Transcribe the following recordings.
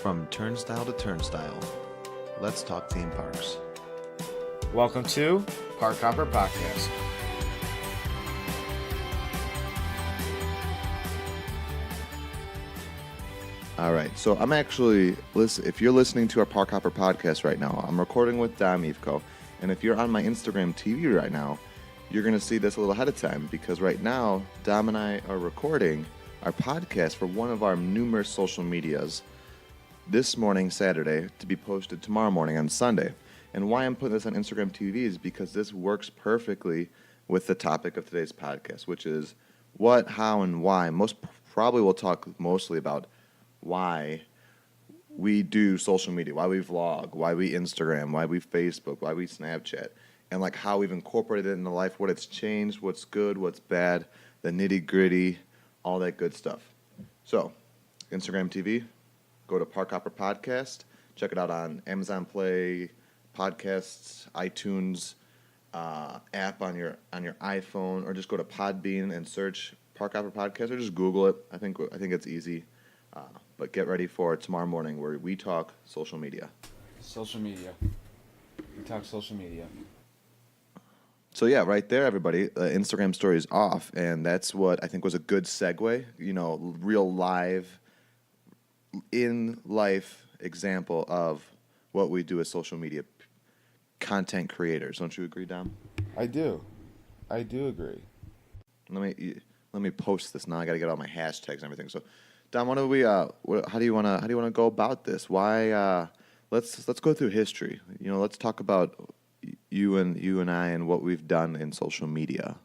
From turnstile to turnstile, let's talk theme parks. Welcome to Park Hopper Podcast. All right, so I'm actually, if you're listening to our Park Hopper Podcast right now, I'm recording with Dom Ivko, and if you're on my Instagram TV right now, you're going to see this a little ahead of time, because right now, Dom and I are recording our podcast for one of our numerous social medias this morning, Saturday, to be posted tomorrow morning on Sunday. And why I'm putting this on Instagram TV is because this works perfectly with the topic of today's podcast, which is what, how, and why. Probably we'll talk mostly about why we do social media, why we vlog, why we Instagram, why we Facebook, why we Snapchat, and like how we've incorporated it into life, what it's changed, what's good, what's bad, the nitty-gritty, all that good stuff. So, Instagram TV, go to Park Hopper Podcast, check it out on Amazon Play, Podcasts, iTunes, app on your iPhone, or just go to Podbean and search Park Hopper Podcast, or just Google it. I think it's easy. But get ready for tomorrow morning where we talk social media. Social media. We talk social media. So yeah, right there, everybody, Instagram story is off, and that's what I think was a good segue. You know, real live, in-life example of what we do as social media content creators. Don't you agree, Dom? I do agree. Let me post this now. I got to get all my hashtags and everything. So, Dom, how do you want to go about this? Why? Let's go through history. You know, let's talk about you and I and what we've done in social media.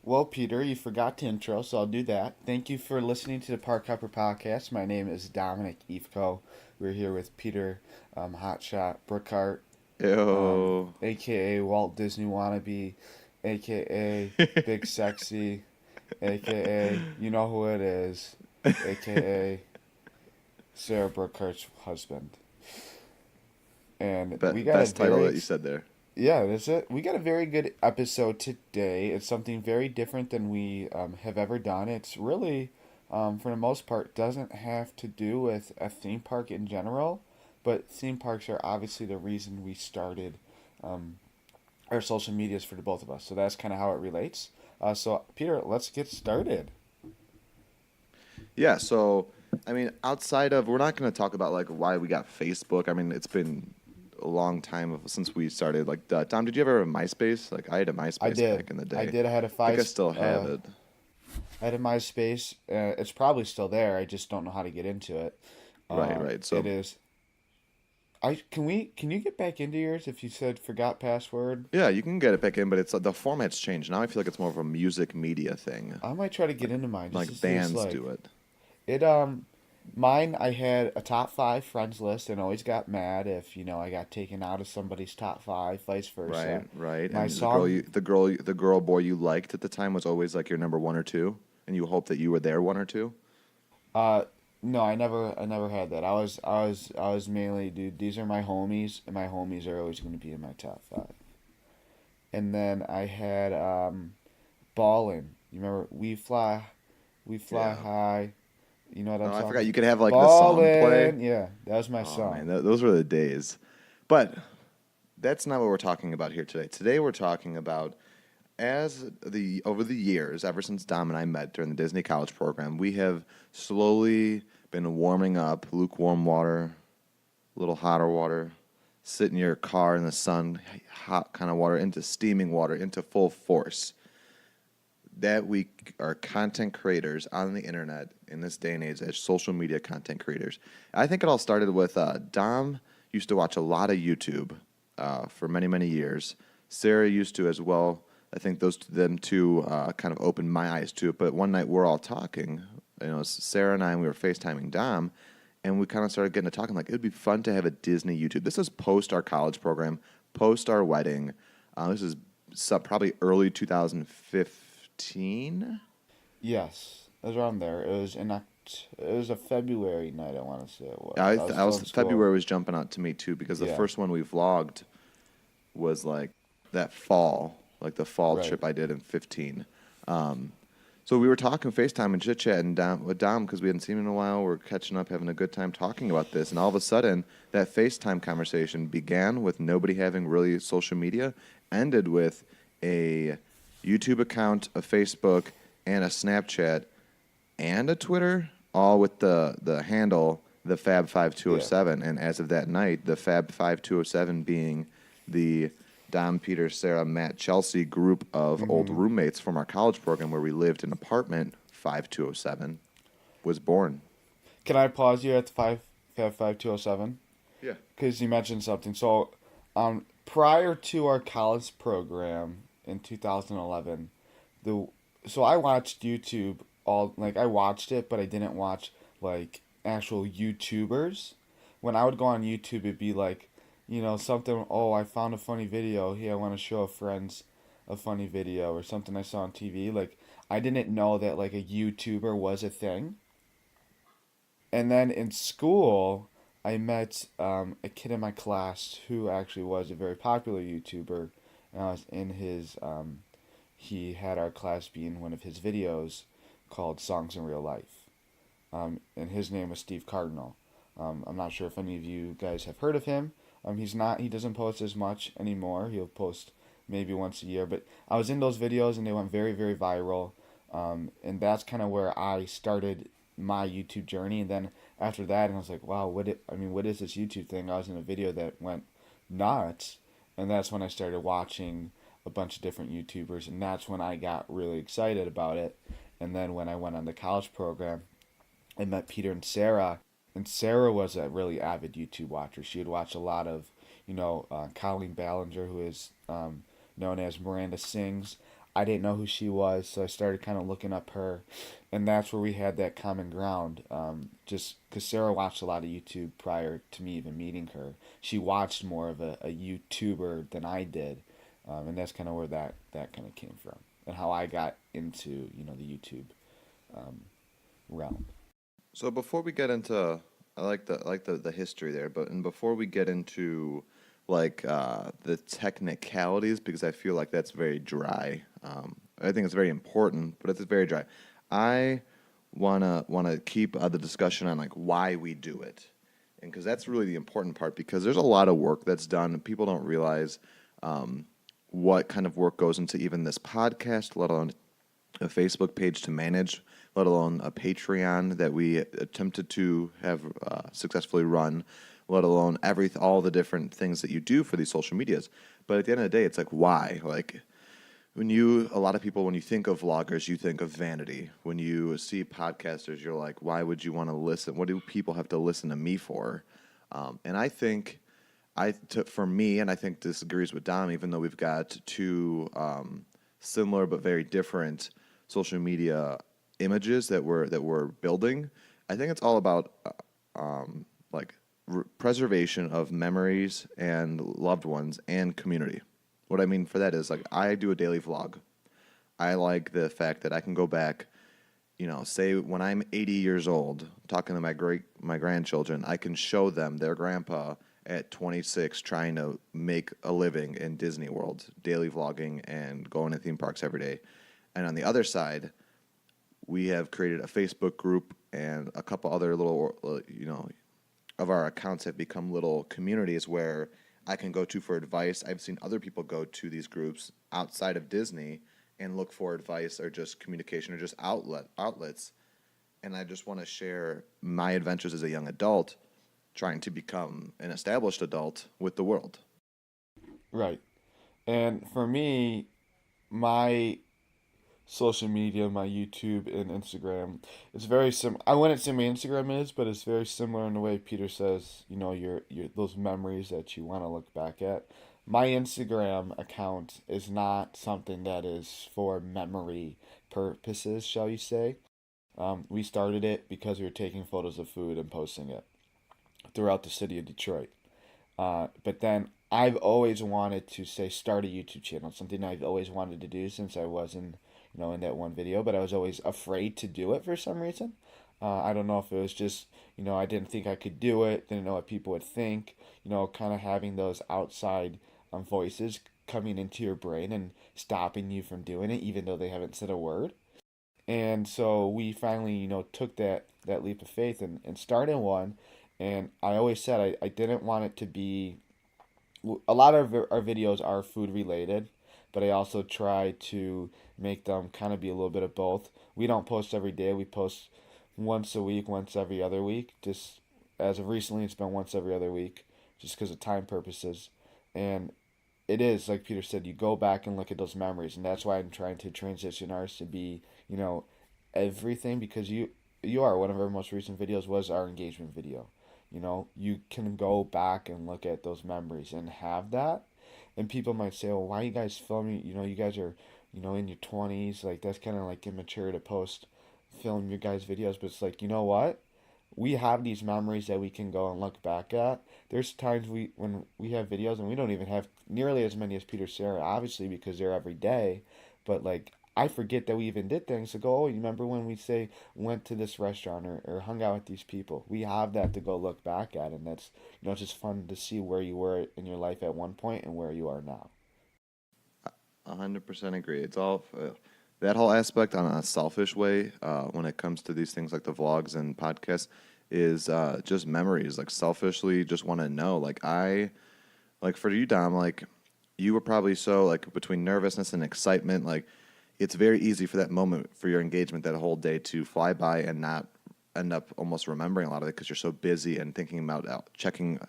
Well, Peter, you forgot to intro, so I'll do that. Thank you for listening to the Park Hopper Podcast. My name is Dominic Ivko. We're here with Peter Hotshot Brookhart, a.k.a. Walt Disney Wannabe, a.k.a. Big Sexy, a.k.a. you know who it is, a.k.a. Sarah Brookhart's husband. And we got best title that you said there. Yeah, that's it. We got a very good episode today. It's something very different than we have ever done. It's really, for the most part, doesn't have to do with a theme park in general, but theme parks are obviously the reason we started our social medias for the both of us. So that's kind of how it relates. So, Peter, let's get started. Yeah, so, I mean, outside of, we're not going to talk about, like, why we got Facebook. I mean, it's been a long time since we started. Like, Tom, did you ever have a MySpace? Like, I had a MySpace back in the day. I did. I had a I think I still have it. I had a MySpace. It's probably still there. I just don't know how to get into it. Right. So it is. Can you get back into yours if you said forgot password? Yeah, you can get it back in, but it's the format's changed. Now I feel like it's more of a music media thing. I might try to get into mine. Like bands do it. Mine, I had a top 5 friends list and always got mad if, I got taken out of somebody's top 5, vice versa. Right. My and song, the girl boy you liked at the time was always like your number 1 or 2, and you hoped that you were their 1 or 2. No, I never had that. I was mainly, dude, these are my homies, and my homies are always going to be in my top 5. And then I had Ballin'. You remember We Fly High? You know what I'm talking about? I forgot you could have like Ballin'. the song play. Yeah, that was my song. Man, those were the days. But that's not what we're talking about here today. Today we're talking about over the years, ever since Dom and I met during the Disney College program, we have slowly been warming up, lukewarm water, a little hotter water, sit in your car in the sun, hot kind of water, into steaming water, into full force. That we are content creators on the internet in this day and age as social media content creators. I think it all started with Dom used to watch a lot of YouTube for many, many years. Sarah used to as well. I think them two kind of opened my eyes to it. But one night we're all talking, Sarah and I, and we were FaceTiming Dom, and we kind of started getting to talking like it would be fun to have a Disney YouTube. This is post our college program, post our wedding. This is probably early 2015. Yes, it was around there. It was a February night, I want to say it was. February was jumping out to me too, because the first one we vlogged was like that fall, like the fall trip I did in 15. So we were talking FaceTime and chit chat and with Dom because we hadn't seen him in a while. We're catching up, having a good time talking about this, and all of a sudden, that FaceTime conversation began with nobody having really social media, ended with a YouTube account, a Facebook, and a Snapchat, and a Twitter, all with the handle the Fab Five Two Hundred Yeah. Seven. And as of that night, the Fab 5207 being the Dom, Peter, Sarah, Matt, Chelsea group of old roommates from our college program where we lived in apartment 5207 was born. Can I pause you at the 55207? Yeah. Because you mentioned something. So, prior to our college program in 2011, so I watched YouTube I watched it, but I didn't watch like actual YouTubers. When I would go on YouTube, it'd be like, something. Oh, I found a funny video. Here, I want to show friends a funny video or something I saw on TV. Like I didn't know that like a YouTuber was a thing. And then in school, I met a kid in my class who actually was a very popular YouTuber. And I was in his, he had our class be in one of his videos called Songs in Real Life. And his name was Steve Cardinal. I'm not sure if any of you guys have heard of him. He doesn't post as much anymore. He'll post maybe once a year. But I was in those videos and they went very, very viral. And that's kind of where I started my YouTube journey. And then after that, and I was like, wow, what is this YouTube thing? I was in a video that went nuts. And that's when I started watching a bunch of different YouTubers. And that's when I got really excited about it. And then when I went on the college program, I met Peter and Sarah. And Sarah was a really avid YouTube watcher. She would watch a lot of, Colleen Ballinger, who is known as Miranda Sings. I didn't know who she was, so I started kind of looking up her, and that's where we had that common ground. Just because Sarah watched a lot of YouTube prior to me even meeting her, she watched more of a YouTuber than I did, and that's kind of where that kind of came from, and how I got into the YouTube realm. So before we get into, I like the history there, but and before we get into the technicalities, because I feel like that's very dry. I think it's very important, but it's very dry. I wanna keep the discussion on like why we do it, and because that's really the important part. Because there's a lot of work that's done, and people don't realize what kind of work goes into even this podcast, let alone a Facebook page to manage, let alone a Patreon that we attempted to have successfully run, let alone all the different things that you do for these social medias. But at the end of the day, it's like why? Like a lot of people, when you think of vloggers, you think of vanity. When you see podcasters, you're like, why would you want to listen? What do people have to listen to me for? And I think for me, and I think this agrees with Dom, even though we've got two similar but very different social media images that we're building. I think it's all about like preservation of memories and loved ones and community. What I mean for that is like I do a daily vlog. I like the fact that I can go back, say when I'm 80 years old, talking to my grandchildren, I can show them their grandpa at 26 trying to make a living in Disney World, daily vlogging and going to theme parks every day. And on the other side, we have created a Facebook group and a couple other little, of our accounts have become little communities where I can go to for advice. I've seen other people go to these groups outside of Disney and look for advice or just communication or just outlets. And I just want to share my adventures as a young adult trying to become an established adult with the world. Right. And for me, my social media, my YouTube and Instagram, it's very I wouldn't say my Instagram is, but it's very similar in the way Peter says, your those memories that you want to look back at. My Instagram account is not something that is for memory purposes, shall you say. We started it because we were taking photos of food and posting it throughout the city of Detroit. But then I've always wanted to say start a YouTube channel, something I've always wanted to do since I was in that one video, but I was always afraid to do it for some reason. I don't know if it was just, I didn't think I could do it, didn't know what people would think, kind of having those outside voices coming into your brain and stopping you from doing it, even though they haven't said a word. And so we finally, took that leap of faith and started one. And I always said I didn't want it to be, a lot of our videos are food related, but I also try to make them kind of be a little bit of both. We don't post every day. We post once a week, once every other week. Just as of recently, it's been once every other week, just because of time purposes. And it is like Peter said, you go back and look at those memories, and that's why I'm trying to transition ours to be, everything, because you are one of our most recent videos was our engagement video. You can go back and look at those memories and have that. And people might say, "Well, why are you guys filming? You guys are, in your 20s. Like that's kind of like immature to post film your guys' videos." But it's like, you know what? We have these memories that we can go and look back at. There's times when we have videos and we don't even have nearly as many as Peter Sarah, obviously because they're every day. But like I forget that we even did things to go, oh, you remember when we say went to this restaurant or hung out with these people? We have that to go look back at, and that's it's just fun to see where you were in your life at one point and where you are now. 100% agree. It's all that whole aspect on a selfish way when it comes to these things like the vlogs and podcasts is just memories. Like selfishly, just want to know. Like for you, Dom, like you were probably so like between nervousness and excitement. Like it's very easy for that moment for your engagement that whole day to fly by and not end up almost remembering a lot of it because you're so busy and thinking about checking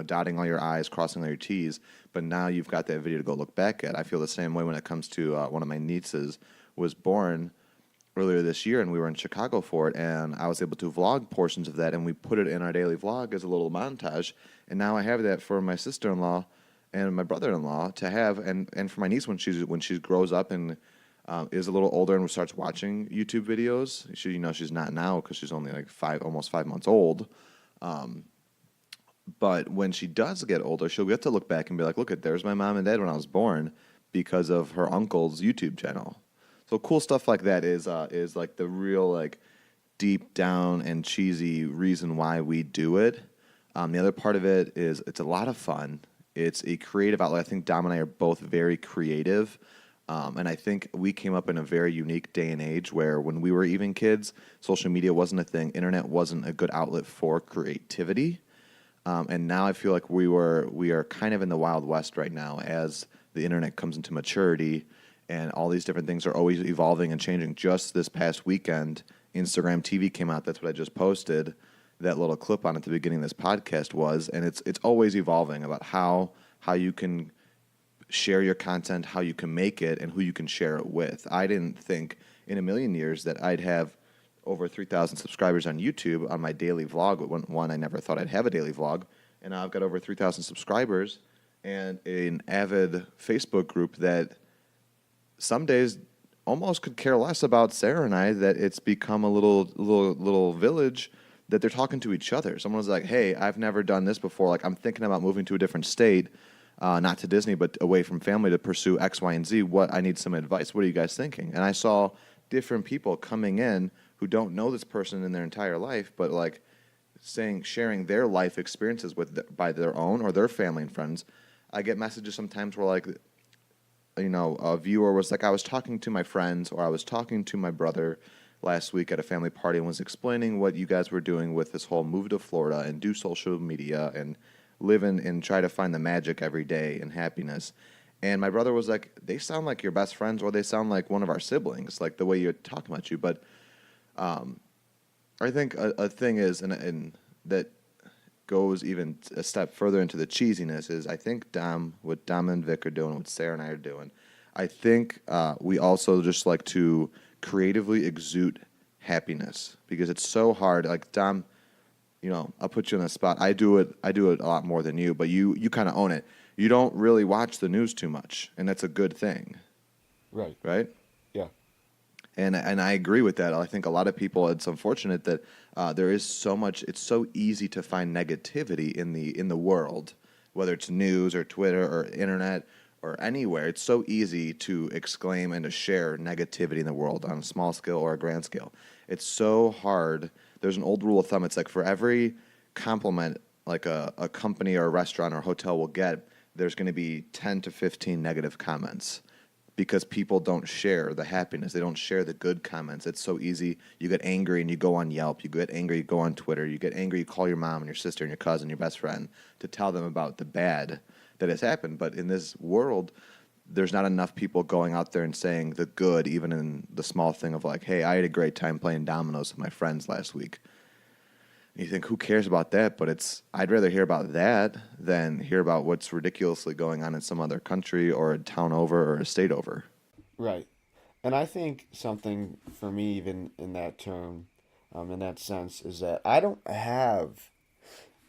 dotting all your I's, crossing all your T's. But now you've got that video to go look back at. I feel the same way when it comes to one of my nieces was born earlier this year, and we were in Chicago for it, and I was able to vlog portions of that, and we put it in our daily vlog as a little montage. And now I have that for my sister-in-law and my brother-in-law to have, and for my niece when she grows up and is a little older and starts watching YouTube videos. She's not now because she's only like almost 5 months old. But when she does get older, she'll get to look back and be like, look at, there's my mom and dad when I was born because of her uncle's YouTube channel. So cool stuff like that is like the real like deep down and cheesy reason why we do it. The other part of it is it's a lot of fun. It's a creative outlet. I think Dom and I are both very creative. And I think we came up in a very unique day and age where when we were even kids, social media wasn't a thing. Internet wasn't a good outlet for creativity. And now I feel like we are kind of in the Wild West right now as the internet comes into maturity and all these different things are always evolving and changing. Just this past weekend, Instagram TV came out. That's what I just posted. That little clip on at the beginning of this podcast was, and it's always evolving about how you can share your content, how you can make it, and who you can share it with. I didn't think in a million years that I'd have over 3,000 subscribers on YouTube on my daily vlog. One, I never thought I'd have a daily vlog, and now I've got over 3,000 subscribers and an avid Facebook group that some days almost could care less about Sarah and I. That it's become a little village that they're talking to each other. Someone was like, "Hey, I've never done this before. Like, I'm thinking about moving to a different state." Not to Disney, but away from family to pursue X, Y, and Z. What I need some advice. What are you guys thinking? And I saw different people coming in who don't know this person in their entire life, but like sharing their life experiences by their own or their family and friends. I get messages sometimes where like, a viewer was like, I was talking to my friends or I was talking to my brother last week at a family party and was explaining what you guys were doing with this whole move to Florida and do social media and live in and try to find the magic every day and happiness. And my brother was like, they sound like your best friends or they sound like one of our siblings, like the way you're talking about you. But I think a thing is, and that goes even a step further into the cheesiness, is I think what Dom and Vic are doing, what Sarah and I are doing, I think we also just like to creatively exude happiness because it's so hard. Like Dom, I'll put you on the spot. I do it a lot more than you, but you kind of own it. You don't really watch the news too much, and that's a good thing, Right. right? Yeah. And I agree with that. I think a lot of people. It's unfortunate that there is so much. It's so easy to find negativity in the world, whether it's news or Twitter or internet or anywhere. It's so easy to exclaim and to share negativity in the world on a small scale or a grand scale. It's so hard. There's an old rule of thumb. It's like for every compliment like a company or a restaurant or hotel will get, there's going to be 10 to 15 negative comments because people don't share the happiness. They don't share the good comments. It's so easy. You get angry and you go on Yelp. You get angry, you go on Twitter. You get angry, you call your mom and your sister and your cousin, your best friend to tell them about the bad that has happened. But in this world, there's not enough people going out there and saying the good, even in the small thing of like, hey, I had a great time playing dominoes with my friends last week. And you think, who cares about that? But I'd rather hear about that than hear about what's ridiculously going on in some other country or a town over or a state over. Right. And I think something for me, even in that term, in that sense, is that I don't have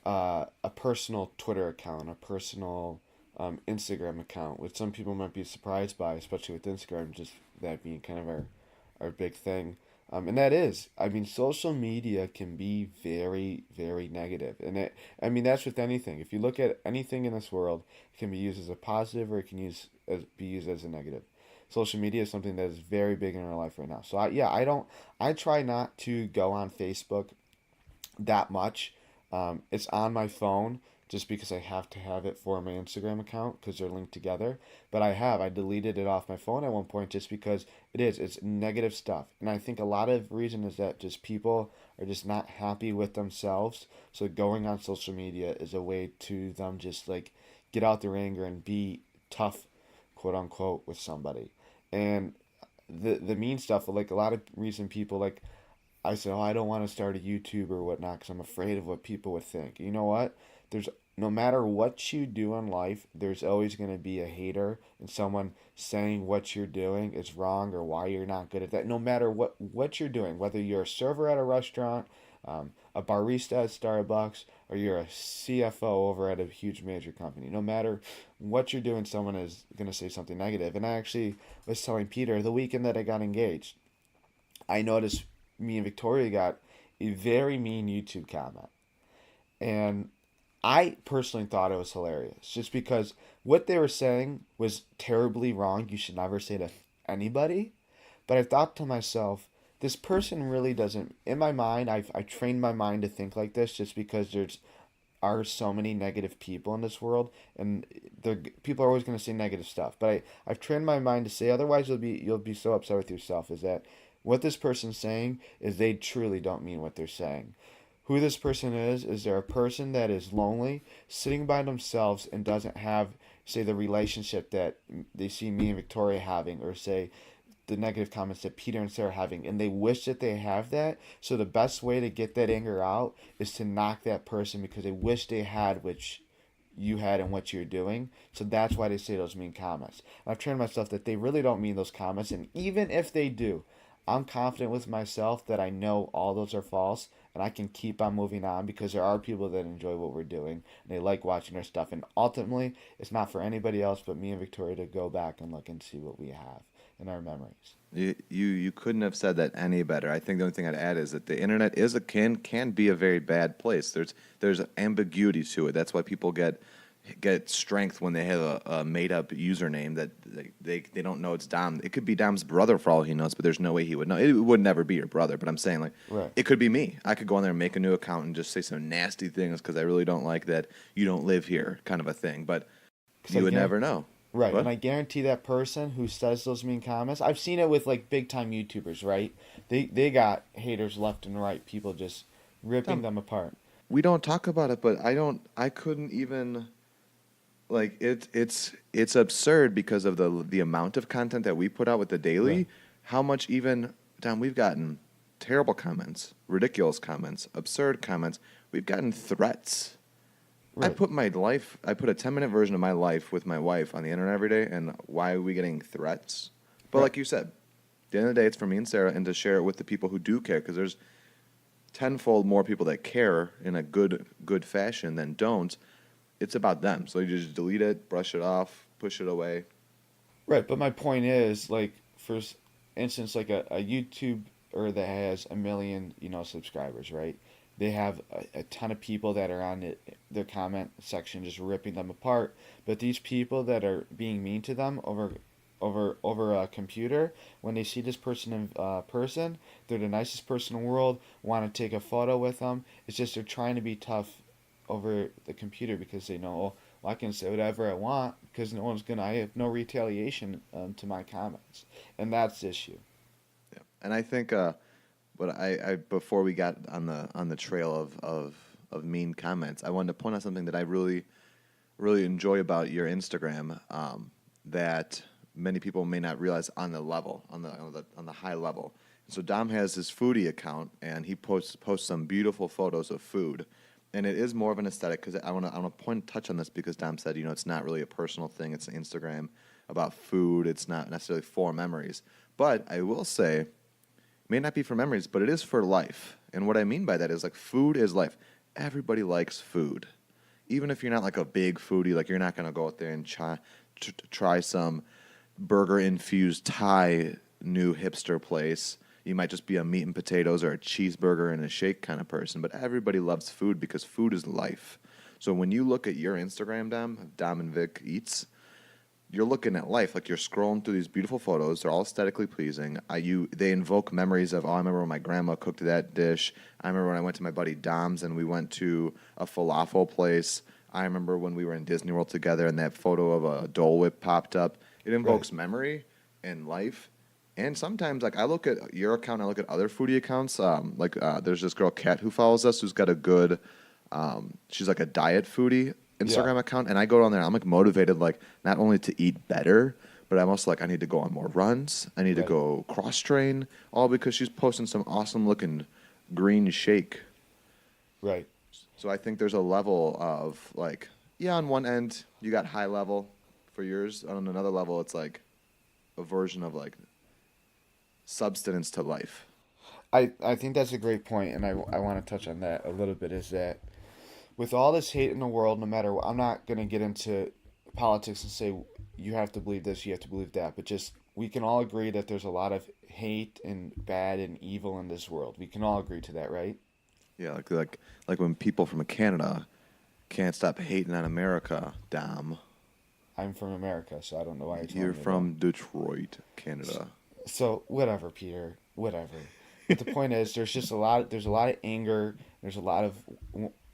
a personal Twitter account, a personal Instagram account, which some people might be surprised by, especially with Instagram, just that being kind of our big thing. And that is, I mean, social media can be very, very negative. I mean, that's with anything. If you look at anything in this world, it can be used as a positive or it can be used as a negative. Social media is something that is very big in our life right now. So I try not to go on Facebook that much. It's on my phone just because I have to have it for my Instagram account because they're linked together. But I deleted it off my phone at one point just because it's negative stuff. And I think a lot of reason is that just people are just not happy with themselves. So going on social media is a way to them just like get out their anger and be tough, quote unquote, with somebody. And the mean stuff, like a lot of reason people like I said, oh, I don't want to start a YouTube or whatnot because I'm afraid of what people would think. You know what? There's no matter what you do in life, there's always going to be a hater and someone saying what you're doing is wrong or why you're not good at that. No matter what you're doing, whether you're a server at a restaurant, a barista at Starbucks, or you're a CFO over at a huge major company, no matter what you're doing, someone is going to say something negative. And I actually was telling Peter the weekend that I got engaged, I noticed me and Victoria got a very mean YouTube comment. And I personally thought it was hilarious just because what they were saying was terribly wrong. You should never say to anybody. But I thought to myself, this person really doesn't. In my mind, I trained my mind to think like this just because there's are so many negative people in this world, and people are always going to say negative stuff. But I've trained my mind to say otherwise. You'll be so upset with yourself. Is that what this person's saying is they truly don't mean what they're saying. Who this person is there a person that is lonely, sitting by themselves, and doesn't have, say, the relationship that they see me and Victoria having, or say the negative comments that Peter and Sarah are having, and they wish that they have that. So the best way to get that anger out is to knock that person because they wish they had which you had and what you're doing. So that's why they say those mean comments. And I've trained myself that they really don't mean those comments, and even if they do, I'm confident with myself that I know all those are false and I can keep on moving on because there are people that enjoy what we're doing and they like watching our stuff. And ultimately, it's not for anybody else but me and Victoria to go back and look and see what we have in our memories. You couldn't have said that any better. I think the only thing I'd add is that the internet can be a very bad place. There's ambiguity to it. That's why people get strength when they have a made up username that they don't know it's Dom. It could be Dom's brother for all he knows, but there's no way he would know. It would never be your brother. But I'm saying like Right. it could be me. I could go on there and make a new account and just say some nasty things because I really don't like that you don't live here kind of a thing. But you would never know. Right, What? and I guarantee that person who says those mean comments, I've seen it with like big time YouTubers, right? They got haters left and right, people just ripping them apart. We don't talk about it, but I couldn't even like it's absurd because of the amount of content that we put out with the daily. Right. How much even Don, we've gotten terrible comments, ridiculous comments, absurd comments. We've gotten threats. Right. I put a 10-minute version of my life with my wife on the internet every day, and why are we getting threats? But Right. like you said, at the end of the day, it's for me and Sarah, and to share it with the people who do care, because there's tenfold more people that care in a good fashion than don't. It's about them. So you just delete it, brush it off, push it away. Right, but my point is, like, for instance, like a YouTube or that has a million, subscribers, right? They have a ton of people that are on their comment section just ripping them apart. But these people that are being mean to them over a computer, when they see this person in person, they're the nicest person in the world, want to take a photo with them. It's just they're trying to be tough over the computer because they know, oh, well, I can say whatever I want because no one's gonna. I have no retaliation to my comments, and that's the issue. Yeah. And I think, but I before we got on the trail of mean comments, I wanted to point out something that I really enjoy about your Instagram, that many people may not realize on the level, on the high level. So Dom has his foodie account, and he posts some beautiful photos of food, and it is more of an aesthetic because I want to touch on this because Dom said, it's not really a personal thing. It's an Instagram about food. It's not necessarily for memories, but I will say, it may not be for memories, but it is for life. And what I mean by that is like food is life. Everybody likes food. Even if you're not like a big foodie, like you're not going to go out there and try some burger-infused Thai new hipster place. You might just be a meat and potatoes or a cheeseburger and a shake kind of person, but everybody loves food because food is life. So when you look at your Instagram, Dom and Vic Eats, you're looking at life. Like you're scrolling through these beautiful photos. They're all aesthetically pleasing. They invoke memories of, I remember when my grandma cooked that dish. I remember when I went to my buddy Dom's and we went to a falafel place. I remember when we were in Disney World together and that photo of a Dole Whip popped up. It invokes memory and life. And sometimes, like I look at your account, I look at other foodie accounts. There's this girl Kat who follows us, who's got a good, she's like a diet foodie Instagram account, and I go on there. I'm like motivated, like not only to eat better, but I'm also like I need to go on more runs. I need to go cross train, all because she's posting some awesome looking green shake. Right. So I think there's a level of like, on one end you got high level for yours. On another level, it's like a version of like substance to life. I think that's a great point, and I want to touch on that a little bit. Is that with all this hate in the world, no matter what, I'm not going to get into politics and say you have to believe this, you have to believe that, but just we can all agree that there's a lot of hate and bad and evil in this world. We can all agree to that, right? Yeah, like when people from Canada can't stop hating on America, Dom. I'm from America, so I don't know why You're from Detroit, Canada. So whatever, Peter, whatever. But the point is, there's a lot of anger, there's a lot of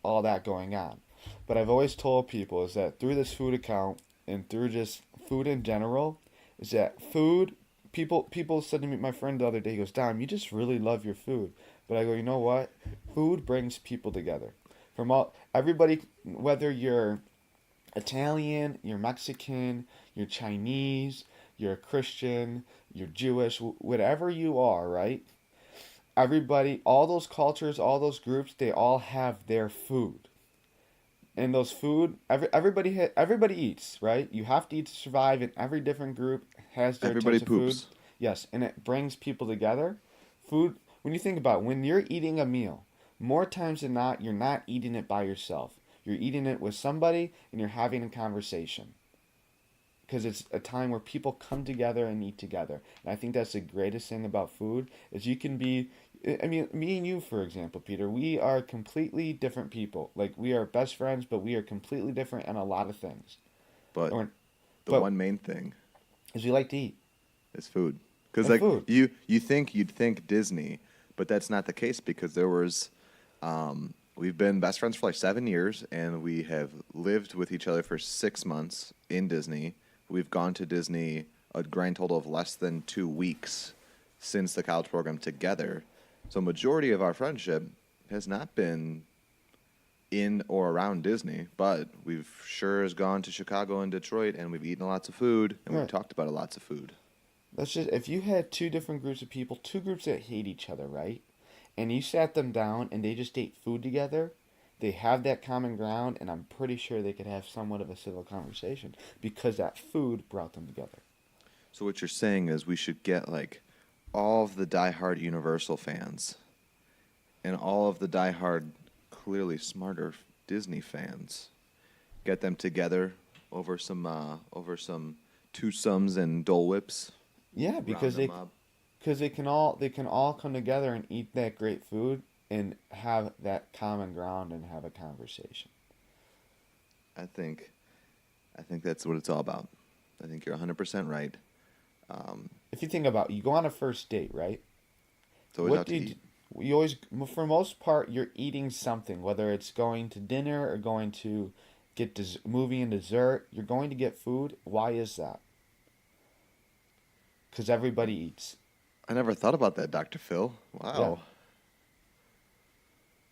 all that going on. But I've always told people is that through this food account and through just food in general, is that food. People said to me, my friend the other day, he goes, Dom, you just really love your food. But I go, you know what? Food brings people together. Everybody, whether you're Italian, you're Mexican, you're Chinese, you're a Christian, you're Jewish, whatever you are, right? Everybody, all those cultures, all those groups, they all have their food. And those food, everybody eats, right? You have to eat to survive, and every different group has their Everybody types of poops. food. Yes, and it brings people together. Food, when you think about it, when you're eating a meal, more times than not, you're not eating it by yourself. You're eating it with somebody, and you're having a conversation. Because it's a time where people come together and eat together. And I think that's the greatest thing about food, is you can be, I mean, me and you, for example, Peter, we are completely different people. Like, we are best friends, but we are completely different in a lot of things. But But one main thing is we like to eat. is food. Because And like food. you'd think Disney, but that's not the case because there was, we've been best friends for like 7 years, and we have lived with each other for 6 months in Disney. We've gone to Disney a grand total of less than 2 weeks since the college program together. So majority of our friendship has not been in or around Disney, but we've sure has gone to Chicago and Detroit, and we've eaten lots of food, and we've Right. talked about lots of food. That's just, if you had two different groups of people, two groups that hate each other, right? And you sat them down and they just ate food together, they have that common ground, and I'm pretty sure they could have somewhat of a civil conversation because that food brought them together. So what you're saying is we should get like all of the diehard Universal fans and all of the diehard, clearly smarter Disney fans, get them together over some twosomes and Dole Whips. Yeah, because they can all come together and eat that great food and have that common ground and have a conversation. I think that's what it's all about. I think you're 100% right. If you think about, you go on a first date, right? It's always out to eat. You always, for most part, you're eating something, whether it's going to dinner or going to get movie and dessert. You're going to get food. Why is that? Because everybody eats. I never thought about that, Dr. Phil. Yeah, Wow.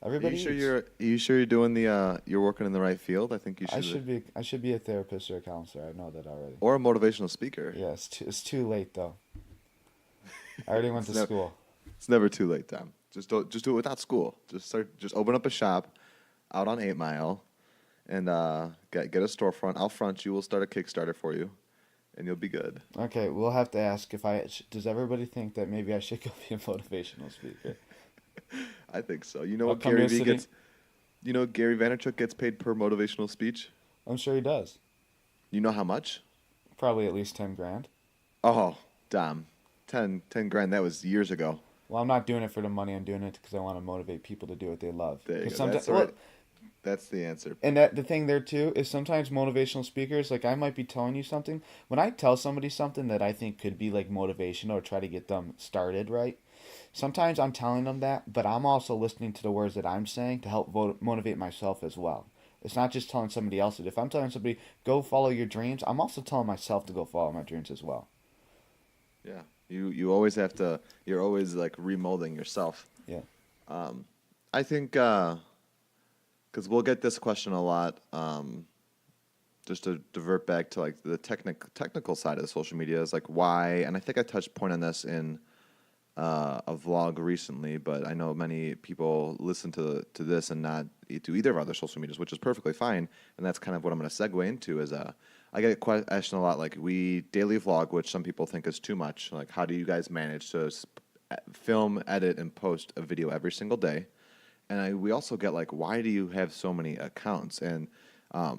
everybody eats. Are you sure you're doing the you're working in the right field? I think you I should, should be I should be a therapist or a counselor. I know that already. or a motivational speaker. Yeah, it's too late though. I already went It's to never school. it's never too late, Tom. Just do it without school. Just open up a shop out on 8 Mile and get a storefront. I'll front you. We'll start a Kickstarter for you, and you'll be good. Okay, we'll have to ask if does everybody think that maybe I should go be a motivational speaker? I think so. You know I'll what come to Gary a V city. gets? You know Gary Vaynerchuk gets paid per motivational speech. I'm sure he does. You know how much? Probably at least 10 grand. Oh, damn. 10 grand. That was years ago. Well, I'm not doing it for the money. I'm doing it because I want to motivate people to do what they love. There you 'Cause go. sometimes, That's right. That's the answer. and that the thing there too is sometimes motivational speakers, like I might be telling you something. When I tell somebody something that I think could be like motivational or try to get them started right, sometimes I'm telling them that, but I'm also listening to the words that I'm saying to help motivate myself as well. It's not just telling somebody else it. If I'm telling somebody go follow your dreams, I'm also telling myself to go follow my dreams as well. Yeah. You always have to. You're always like remolding yourself. Yeah. I think because we'll get this question a lot. Just to divert back to like the technical side of the social media is like why, and I think I touched point on this in a vlog recently, but I know many people listen to this and not to either of our other social medias, which is perfectly fine. And that's kind of what I'm going to segue into is I get questioned a lot like we daily vlog, which some people think is too much. Like how do you guys manage to film, edit, and post a video every single day? And we also get like why do you have so many accounts? And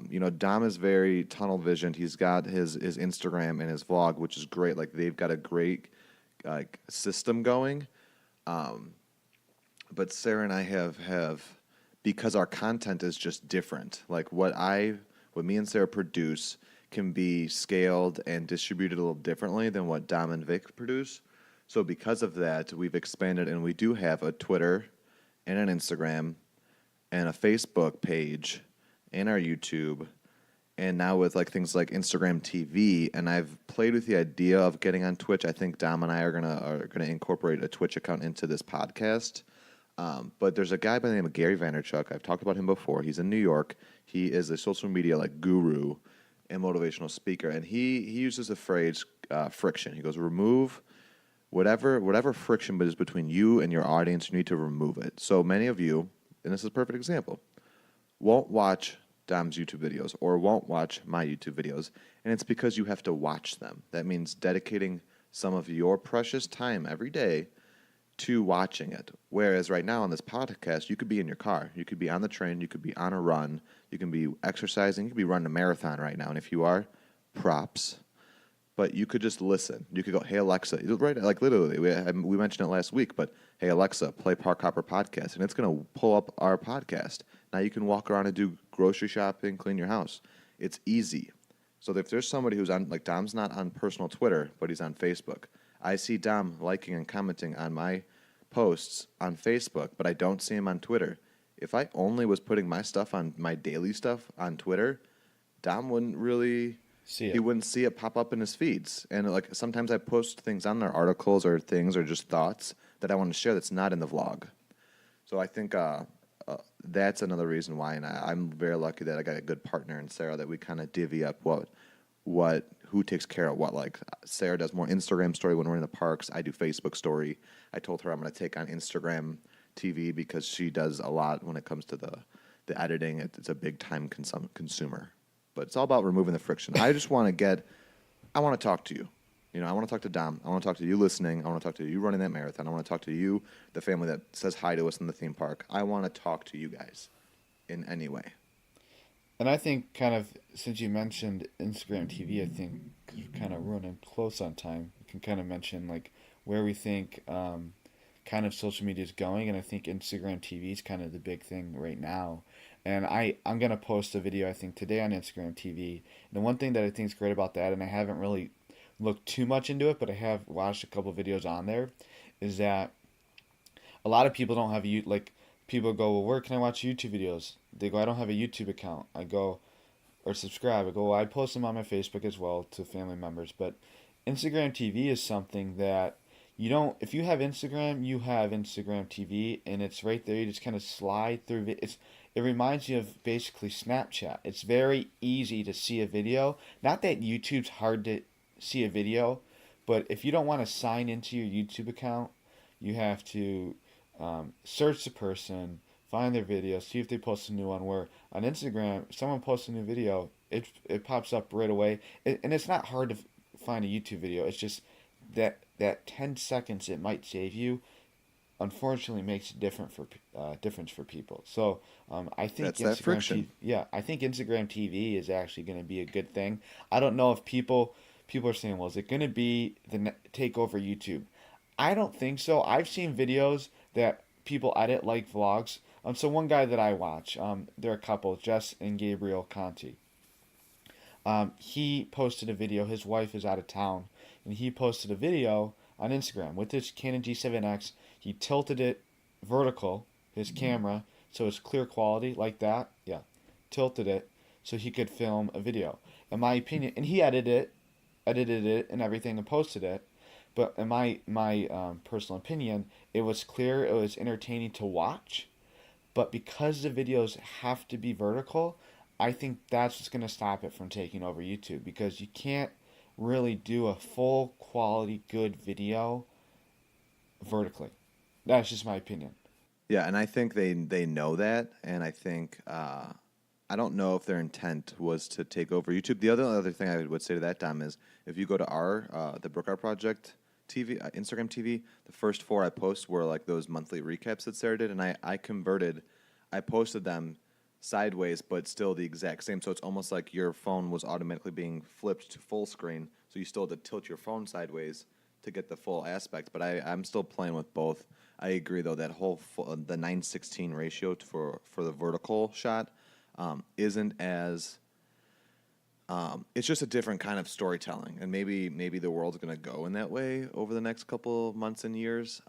you know, Dom is very tunnel visioned. He's got his Instagram and his vlog, which is great. Like they've got a great like system going. But Sarah and I have because our content is just different. Like what me and Sarah produce can be scaled and distributed a little differently than what Dom and Vic produce. So because of that, we've expanded and we do have a Twitter and an Instagram and a Facebook page and our YouTube and now with like things like Instagram TV, and I've played with the idea of getting on Twitch. I think Dom and I are gonna incorporate a Twitch account into this podcast. But there's a guy by the name of Gary Vaynerchuk. I've talked about him before. He's in New York. He is a social media like guru and motivational speaker, and he uses the phrase friction. He goes, remove whatever friction is between you and your audience. You need to remove it. So many of you, and this is a perfect example, won't watch Dom's YouTube videos or won't watch my YouTube videos, and it's because you have to watch them. That means dedicating some of your precious time every day to watching it. Whereas right now on this podcast, you could be in your car, you could be on the train, you could be on a run, you can be exercising, you could be running a marathon right now, and if you are, props. But you could just listen. You could go, hey Alexa, right? Like literally, we mentioned it last week, but hey Alexa, play Park Hopper podcast, and it's gonna pull up our podcast. Now you can walk around and do grocery shopping, clean your house. It's easy. So if there's somebody who's on, like Dom's not on personal Twitter, but he's on Facebook. I see Dom liking and commenting on my posts on Facebook, but I don't see him on Twitter. If I only was putting my stuff on my daily stuff on Twitter, Dom wouldn't really he wouldn't see it pop up in his feeds. And like sometimes I post things on there, articles or things or just thoughts that I want to share that's not in the vlog. So I think that's another reason why, and I'm very lucky that I got a good partner in Sarah that we kind of divvy up who takes care of what. Like Sarah does more Instagram story when we're in the parks. I do Facebook story. I told her I'm going to take on Instagram TV because she does a lot when it comes to the editing. It's a big time consumer. But it's all about removing the friction. I want to talk to you. You know, I want to talk to Dom. I want to talk to you listening. I want to talk to you running that marathon. I want to talk to you, the family that says hi to us in the theme park. I want to talk to you guys in any way. And I think kind of, since you mentioned Instagram TV, I think, because we're kind of running close on time, we can kind of mention like where we think kind of social media is going. And I think Instagram TV is kind of the big thing right now. And I'm going to post a video, I think, today on Instagram TV. And the one thing that I think is great about that, and I haven't really looked too much into it, but I have watched a couple videos on there, is that a lot of people don't have like people go, well, where can I watch YouTube videos? They go, I don't have a YouTube account. I go, or subscribe. I go, well, I post them on my Facebook as well to family members. But Instagram TV is something that you don't. If you have Instagram, you have Instagram TV, and it's right there. You just kind of slide through it. It reminds you of basically Snapchat. It's very easy to see a video. Not that YouTube's hard to see a video, but if you don't want to sign into your YouTube account, you have to search the person, find their video, see if they post a new one. Where on Instagram, if someone posts a new video, it pops up right away, and it's not hard to find a YouTube video. It's just that 10 seconds it might save you. Unfortunately, makes a difference for people. So I think That's that friction. Yeah, I think Instagram TV is actually going to be a good thing. I don't know if people are saying, well, is it going to be take over YouTube? I don't think so. I've seen videos that people edit like vlogs. So one guy that I watch, they're a couple, Jess and Gabriel Conti. He posted a video. His wife is out of town, and he posted a video on Instagram with his Canon G7X. He tilted it vertical, his camera, so it's clear quality like that. Yeah, tilted it so he could film a video. In my opinion, and he edited it and everything, and posted it. But in my personal opinion, it was clear. It was entertaining to watch. But because the videos have to be vertical, I think that's what's going to stop it from taking over YouTube, because you can't really do a full quality good video vertically. That's just my opinion. Yeah, and I think they know that, and I think I don't know if their intent was to take over YouTube. The other thing I would say to that, Dom, is if you go to the Brookart Project TV, Instagram TV, the first 4 I post were like those monthly recaps that Sarah did, and I posted them sideways, but still the exact same. So it's almost like your phone was automatically being flipped to full screen, so you still had to tilt your phone sideways to get the full aspect. But I'm still playing with both. I agree, though, that the 9:16 ratio for the vertical shot isn't as it's just a different kind of storytelling, and maybe the world's going to go in that way over the next couple of months and years.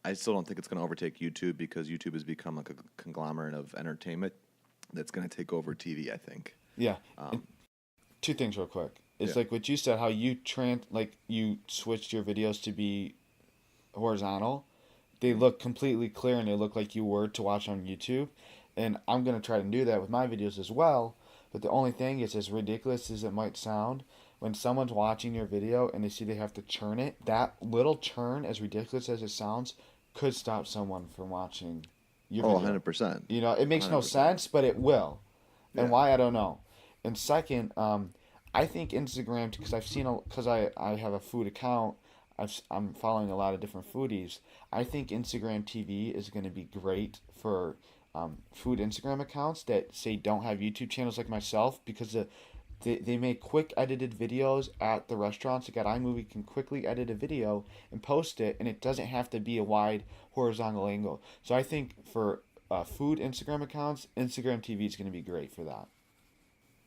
I still don't think it's going to overtake YouTube, because YouTube has become like a conglomerate of entertainment that's going to take over TV, I think. Yeah. Two things real quick. It's like what you said, how you you switched your videos to be horizontal. They look completely clear, and they look like you were to watch on YouTube. And I'm going to try to do that with my videos as well. But the only thing is, as ridiculous as it might sound, when someone's watching your video and they see they have to churn it, that little churn, as ridiculous as it sounds, could stop someone from watching your video. 100%. You know, it makes no 100%. sense, but it will. And Yeah. why, I don't know. And second, I think Instagram, because because I have a food account, I'm following a lot of different foodies. I think Instagram TV is going to be great for food Instagram accounts that say don't have YouTube channels like myself, because they make quick edited videos at the restaurants. Like at iMovie, can quickly edit a video and post it, and it doesn't have to be a wide horizontal angle. So I think for food Instagram accounts, Instagram TV is going to be great for that.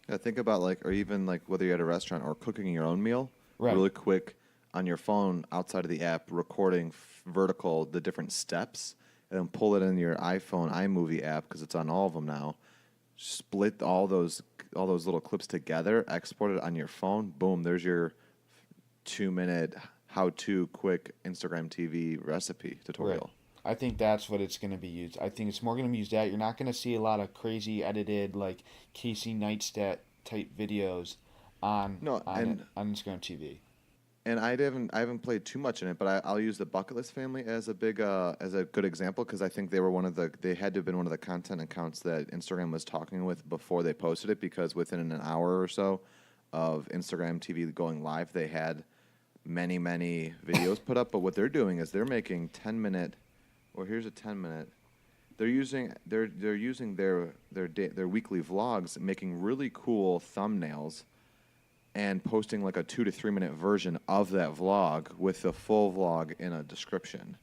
Yeah, think about or even whether you're at a restaurant or cooking your own meal, Right. really quick on your phone outside of the app, recording vertical the different steps, and then pull it in your iPhone iMovie app, because it's on all of them now. Split all those little clips together, export it on your phone. Boom, there's your 2-minute how-to quick Instagram TV recipe tutorial. Right. I think that's what it's going to be used. I think it's more going to be used that. You're not going to see a lot of crazy edited, like Casey Neistat type videos on Instagram TV. And I haven't played too much in it, but I'll use the Bucket List family as a good example, because I think they were they had to have been one of the content accounts that Instagram was talking with before they posted it, because within an hour or so of Instagram TV going live, they had many videos put up. But what they're doing is they're making 10-minute, or here's a 10-minute. They're using their weekly vlogs, making really cool thumbnails, and posting like a 2 to 3 minute version of that vlog with the full vlog in a description.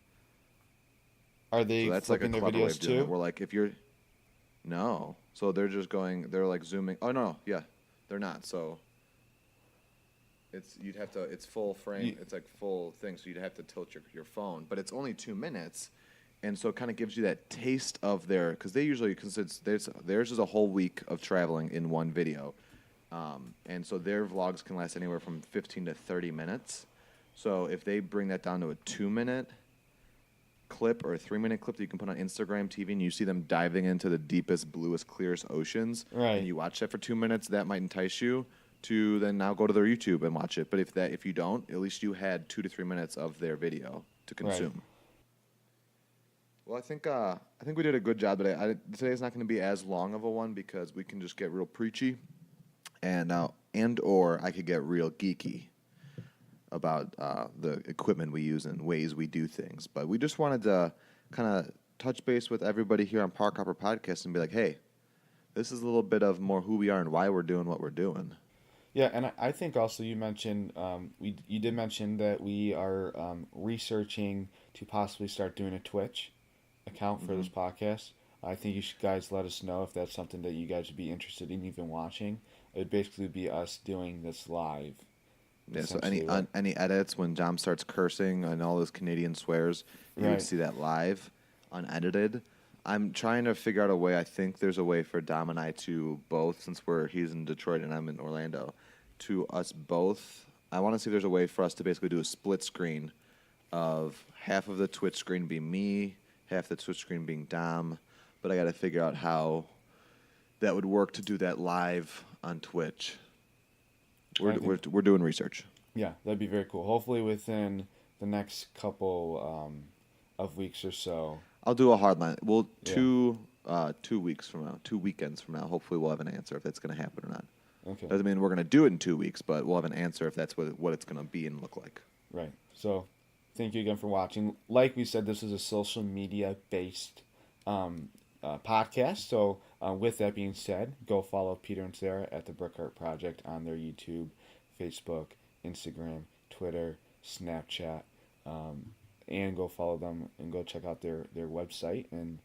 Are they So that's like a flipping their clever way videos of doing too? it. Where if you're no, so they're just they're zooming. Oh no, yeah, they're not. So it's full frame. It's like full thing. So you'd have to tilt your phone, but it's only 2 minutes, And so it kind of gives you that taste of their, because they usually, because theirs is a whole week of traveling in one video. And so their vlogs can last anywhere from 15 to 30 minutes. So if they bring that down to a 2-minute clip or a 3-minute clip that you can put on Instagram TV, and you see them diving into the deepest, bluest, clearest oceans, Right. and you watch that for 2 minutes, that might entice you to then now go to their YouTube and watch it. But if you don't, at least you had 2 to 3 minutes of their video to consume. Well, I think we did a good job today. Today's not going to be as long of a one because we can just get real preachy, and or I could get real geeky about the equipment we use and ways we do things. But we just wanted to kind of touch base with everybody here on Park Hopper Podcast and be like, hey, this is a little bit of more who we are and why we're doing what we're doing. Yeah, and I think also you mentioned you did mention that we are researching to possibly start doing a Twitch account for this podcast. I think you should guys let us know if that's something that you guys would be interested in even watching. It would basically be us doing this live. Yeah, so essentially, right? any edits when Dom starts cursing and all those Canadian swears, you would Right. see that live, unedited. I'm trying to figure out a way. I think there's a way for Dom and I to both, since he's in Detroit and I'm in Orlando, to us both. I want to see if there's a way for us to basically do a split screen of half of the Twitch screen being me, half the Twitch screen being Dom. But I got to figure out how that would work to do that live on Twitch. We're doing research. Yeah, that'd be very cool. Hopefully within the next couple of weeks or so. I'll do a hard line. Well, Yeah. 2 weeks from now, 2 weekends from now, hopefully we'll have an answer if that's going to happen or not. Okay. Doesn't mean we're going to do it in 2 weeks, but we'll have an answer if that's what it's going to be and look like. Right. So, thank you again for watching. Like we said, this is a social media based podcast. So, with that being said, go follow Peter and Sarah at the Brickheart Project on their YouTube, Facebook, Instagram, Twitter, Snapchat, and go follow them and go check out their website and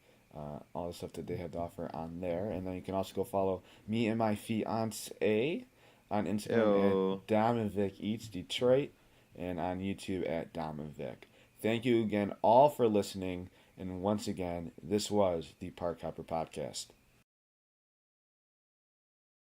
all the stuff that they have to offer on there. And then you can also go follow me and my fiance on Instagram Ew. at Domovic Eats Detroit and on YouTube at Domovic. Thank you again all for listening. And once again, this was the Park Hopper Podcast.